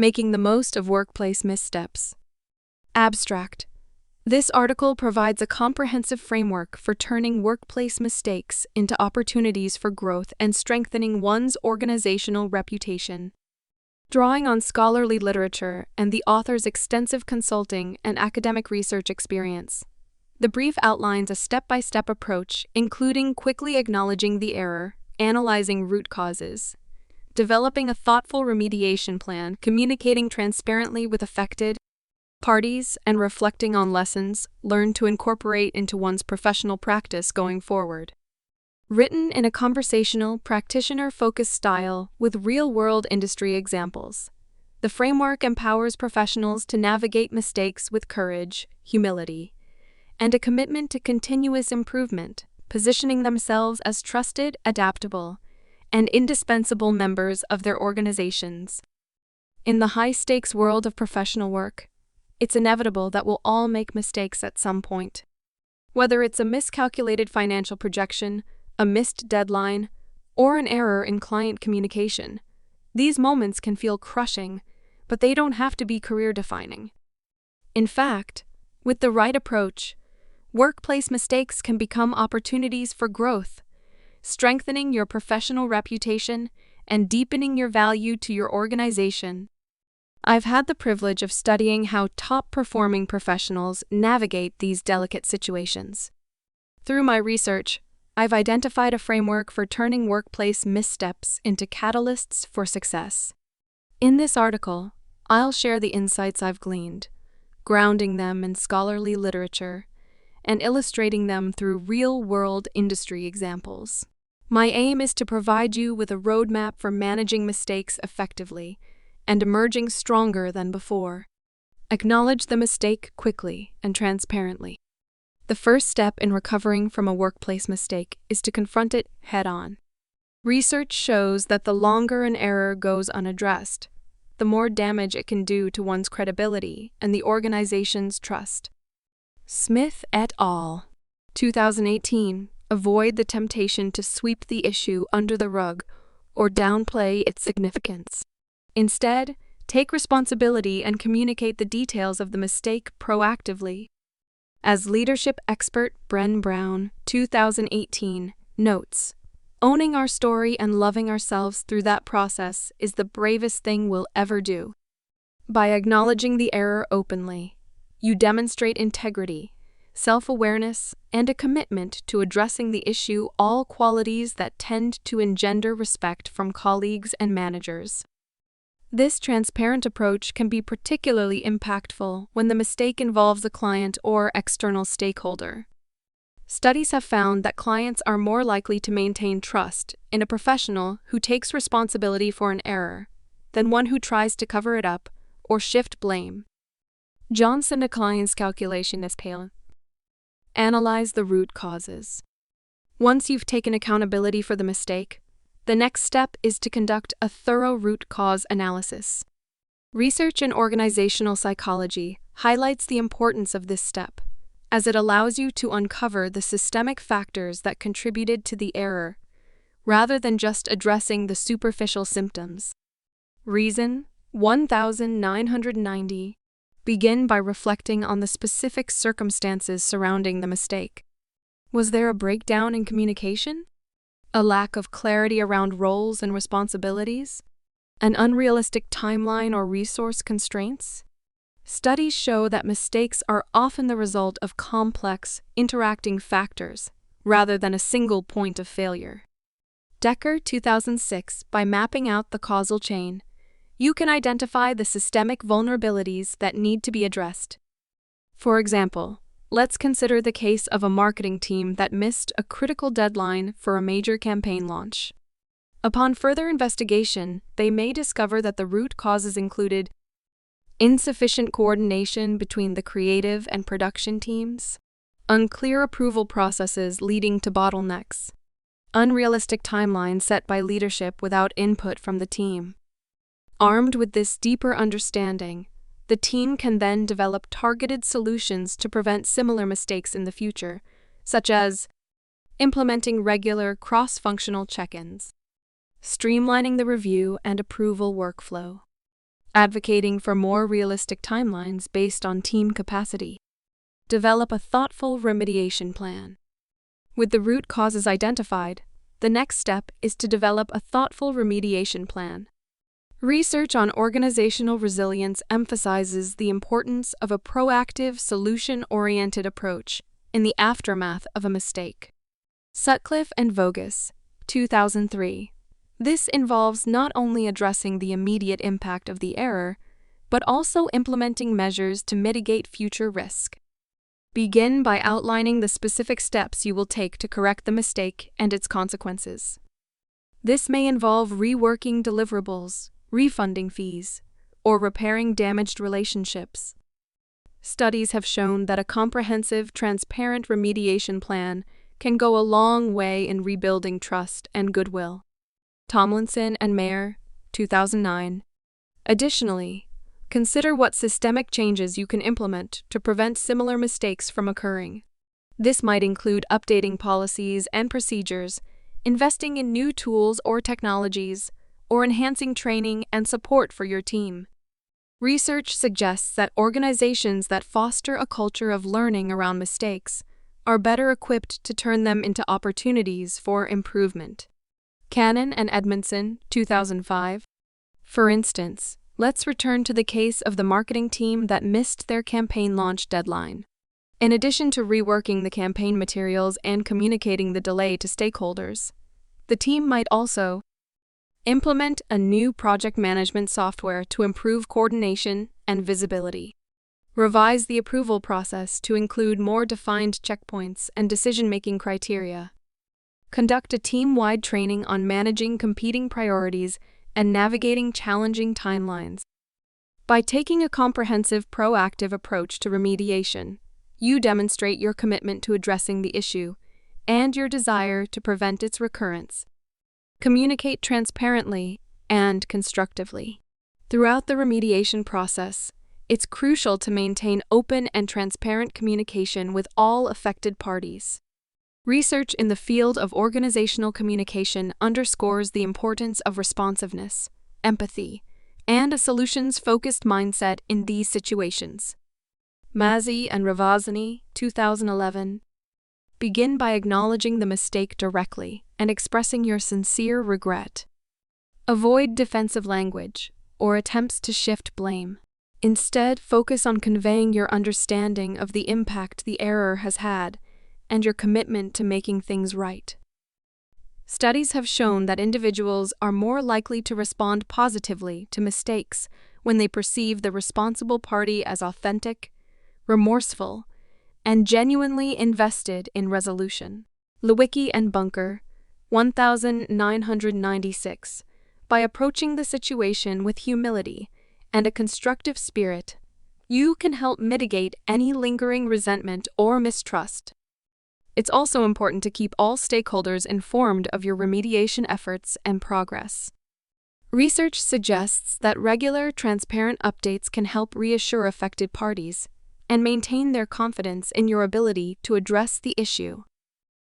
Making the most of workplace missteps. Abstract. This article provides a comprehensive framework for turning workplace mistakes into opportunities for growth and strengthening one's organizational reputation. Drawing on scholarly literature and the author's extensive consulting and academic research experience, the brief outlines a step-by-step approach, including quickly acknowledging the error, analyzing root causes, developing a thoughtful remediation plan, communicating transparently with affected parties, and reflecting on lessons learned to incorporate into one's professional practice going forward. Written in a conversational, practitioner-focused style with real-world industry examples, the framework empowers professionals to navigate mistakes with courage, humility, and a commitment to continuous improvement, positioning themselves as trusted, adaptable, and indispensable members of their organizations. In the high-stakes world of professional work, it's inevitable that we'll all make mistakes at some point. Whether it's a miscalculated financial projection, a missed deadline, or an error in client communication, these moments can feel crushing, but they don't have to be career-defining. In fact, with the right approach, workplace mistakes can become opportunities for growth, strengthening your professional reputation and deepening your value to your organization. I've had the privilege of studying how top-performing professionals navigate these delicate situations. Through my research, I've identified a framework for turning workplace missteps into catalysts for success. In this article, I'll share the insights I've gleaned, grounding them in scholarly literature and illustrating them through real-world industry examples. My aim is to provide you with a roadmap for managing mistakes effectively and emerging stronger than before. Acknowledge the mistake quickly and transparently. The first step in recovering from a workplace mistake is to confront it head-on. Research shows that the longer an error goes unaddressed, the more damage it can do to one's credibility and the organization's trust. Smith et al. 2018. Avoid the temptation to sweep the issue under the rug or downplay its significance. Instead, take responsibility and communicate the details of the mistake proactively. As leadership expert Bren Brown, 2018, notes, owning our story and loving ourselves through that process is the bravest thing we'll ever do. By acknowledging the error openly, you demonstrate integrity, self-awareness, and a commitment to addressing the issue, all qualities that tend to engender respect from colleagues and managers. This transparent approach can be particularly impactful when the mistake involves a client or external stakeholder. Studies have found that clients are more likely to maintain trust in a professional who takes responsibility for an error than one who tries to cover it up or shift blame. Johnson, a client's calculation is pale. Analyze the root causes. Once you've taken accountability for the mistake, the next step is to conduct a thorough root cause analysis. Research in organizational psychology highlights the importance of this step, as it allows you to uncover the systemic factors that contributed to the error, rather than just addressing the superficial symptoms. Reason 1990. Begin by reflecting on the specific circumstances surrounding the mistake. Was there a breakdown in communication? A lack of clarity around roles and responsibilities? An unrealistic timeline or resource constraints? Studies show that mistakes are often the result of complex, interacting factors, rather than a single point of failure. Decker, 2006, by mapping out the causal chain, you can identify the systemic vulnerabilities that need to be addressed. For example, let's consider the case of a marketing team that missed a critical deadline for a major campaign launch. Upon further investigation, they may discover that the root causes included insufficient coordination between the creative and production teams, unclear approval processes leading to bottlenecks, unrealistic timelines set by leadership without input from the team. Armed with this deeper understanding, the team can then develop targeted solutions to prevent similar mistakes in the future, such as implementing regular cross-functional check-ins, streamlining the review and approval workflow, advocating for more realistic timelines based on team capacity. Develop a thoughtful remediation plan. With the root causes identified, the next step is to develop a thoughtful remediation plan. Research on organizational resilience emphasizes the importance of a proactive, solution-oriented approach in the aftermath of a mistake. Sutcliffe and Voges, 2003. This involves not only addressing the immediate impact of the error, but also implementing measures to mitigate future risk. Begin by outlining the specific steps you will take to correct the mistake and its consequences. This may involve reworking deliverables, refunding fees, or repairing damaged relationships. Studies have shown that a comprehensive, transparent remediation plan can go a long way in rebuilding trust and goodwill. Tomlinson and Mayer, 2009. Additionally, consider what systemic changes you can implement to prevent similar mistakes from occurring. This might include updating policies and procedures, investing in new tools or technologies, or enhancing training and support for your team. Research suggests that organizations that foster a culture of learning around mistakes are better equipped to turn them into opportunities for improvement. Cannon and Edmondson, 2005. For instance, let's return to the case of the marketing team that missed their campaign launch deadline. In addition to reworking the campaign materials and communicating the delay to stakeholders, the team might also implement a new project management software to improve coordination and visibility. Revise the approval process to include more defined checkpoints and decision-making criteria. Conduct a team-wide training on managing competing priorities and navigating challenging timelines. By taking a comprehensive, proactive approach to remediation, you demonstrate your commitment to addressing the issue and your desire to prevent its recurrence. Communicate transparently and constructively. Throughout the remediation process, it's crucial to maintain open and transparent communication with all affected parties. Research in the field of organizational communication underscores the importance of responsiveness, empathy, and a solutions-focused mindset in these situations. Mazzi and Ravazani, 2011. Begin by acknowledging the mistake directly and expressing your sincere regret. Avoid defensive language or attempts to shift blame. Instead, focus on conveying your understanding of the impact the error has had and your commitment to making things right. Studies have shown that individuals are more likely to respond positively to mistakes when they perceive the responsible party as authentic, remorseful, and genuinely invested in resolution. Lewicki and Bunker, 1996. By approaching the situation with humility and a constructive spirit, you can help mitigate any lingering resentment or mistrust. It's also important to keep all stakeholders informed of your remediation efforts and progress. Research suggests that regular, transparent updates can help reassure affected parties and maintain their confidence in your ability to address the issue.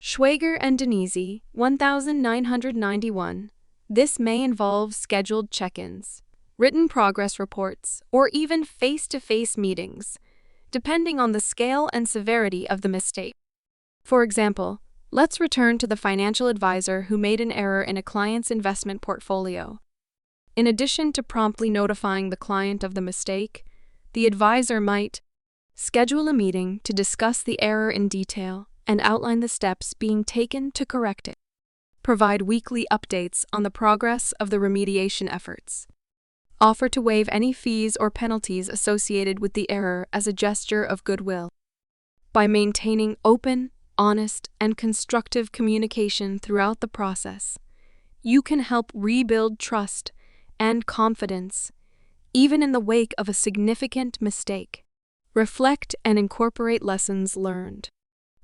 Schwager and Denisi, 1991. This may involve scheduled check-ins, written progress reports, or even face-to-face meetings, depending on the scale and severity of the mistake. For example, let's return to the financial advisor who made an error in a client's investment portfolio. In addition to promptly notifying the client of the mistake, the advisor might schedule a meeting to discuss the error in detail and outline the steps being taken to correct it. Provide weekly updates on the progress of the remediation efforts. Offer to waive any fees or penalties associated with the error as a gesture of goodwill. By maintaining open, honest, and constructive communication throughout the process, you can help rebuild trust and confidence, even in the wake of a significant mistake. Reflect and incorporate lessons learned.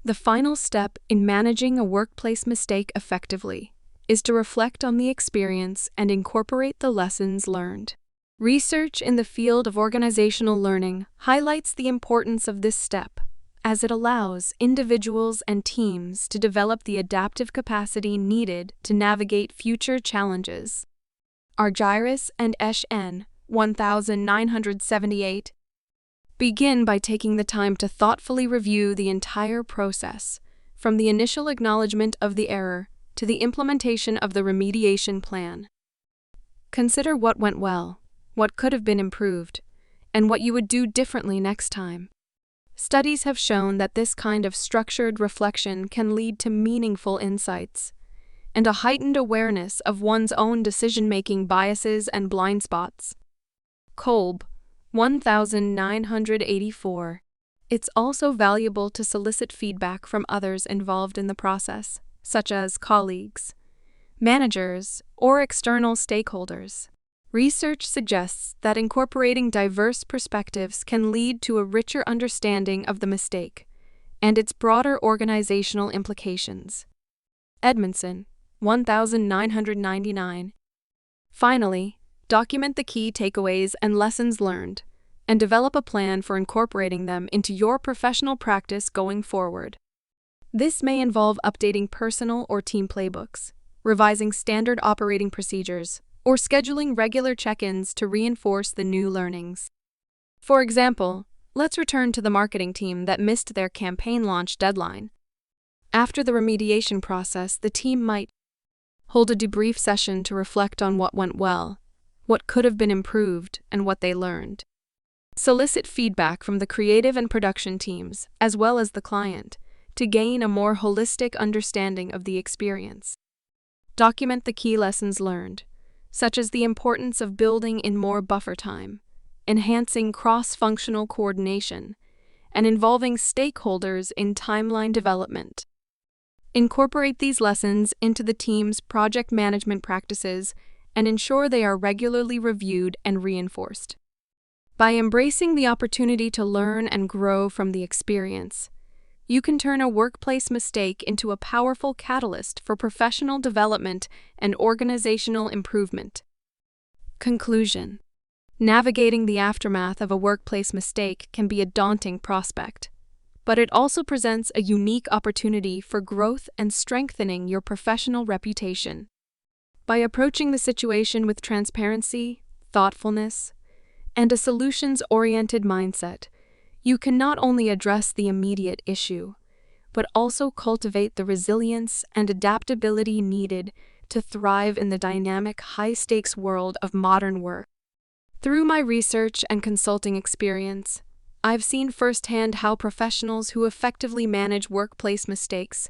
The final step in managing a workplace mistake effectively is to reflect on the experience and incorporate the lessons learned. Research in the field of organizational learning highlights the importance of this step, as it allows individuals and teams to develop the adaptive capacity needed to navigate future challenges. Argyris and N. 1978. Begin by taking the time to thoughtfully review the entire process, from the initial acknowledgement of the error to the implementation of the remediation plan. Consider what went well, what could have been improved, and what you would do differently next time. Studies have shown that this kind of structured reflection can lead to meaningful insights and a heightened awareness of one's own decision-making biases and blind spots. Kolb, 1984. It's also valuable to solicit feedback from others involved in the process, such as colleagues, managers, or external stakeholders. Research suggests that incorporating diverse perspectives can lead to a richer understanding of the mistake and its broader organizational implications. Edmondson, 1999. Finally, document the key takeaways and lessons learned, and develop a plan for incorporating them into your professional practice going forward. This may involve updating personal or team playbooks, revising standard operating procedures, or scheduling regular check-ins to reinforce the new learnings. For example, let's return to the marketing team that missed their campaign launch deadline. After the remediation process, the team might hold a debrief session to reflect on what went well, what could have been improved, and what they learned. Solicit feedback from the creative and production teams, as well as the client, to gain a more holistic understanding of the experience. Document the key lessons learned, such as the importance of building in more buffer time, enhancing cross-functional coordination, and involving stakeholders in timeline development. Incorporate these lessons into the team's project management practices and ensure they are regularly reviewed and reinforced. By embracing the opportunity to learn and grow from the experience, you can turn a workplace mistake into a powerful catalyst for professional development and organizational improvement. Conclusion: navigating the aftermath of a workplace mistake can be a daunting prospect, but it also presents a unique opportunity for growth and strengthening your professional reputation. By approaching the situation with transparency, thoughtfulness, and a solutions-oriented mindset, you can not only address the immediate issue, but also cultivate the resilience and adaptability needed to thrive in the dynamic, high-stakes world of modern work. Through my research and consulting experience, I've seen firsthand how professionals who effectively manage workplace mistakes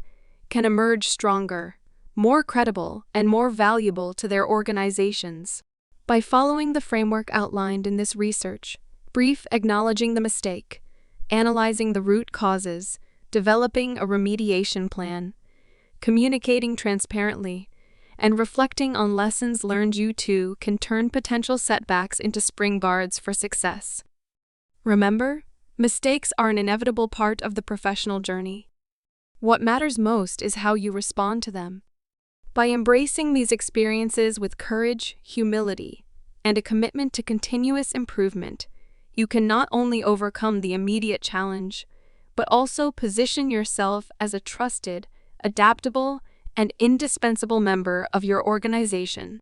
can emerge stronger, more credible, and more valuable to their organizations. By following the framework outlined in this research, brief acknowledging the mistake, analyzing the root causes, developing a remediation plan, communicating transparently, and reflecting on lessons learned, you too can turn potential setbacks into springboards for success. Remember, mistakes are an inevitable part of the professional journey. What matters most is how you respond to them. By embracing these experiences with courage, humility, and a commitment to continuous improvement, you can not only overcome the immediate challenge, but also position yourself as a trusted, adaptable, and indispensable member of your organization.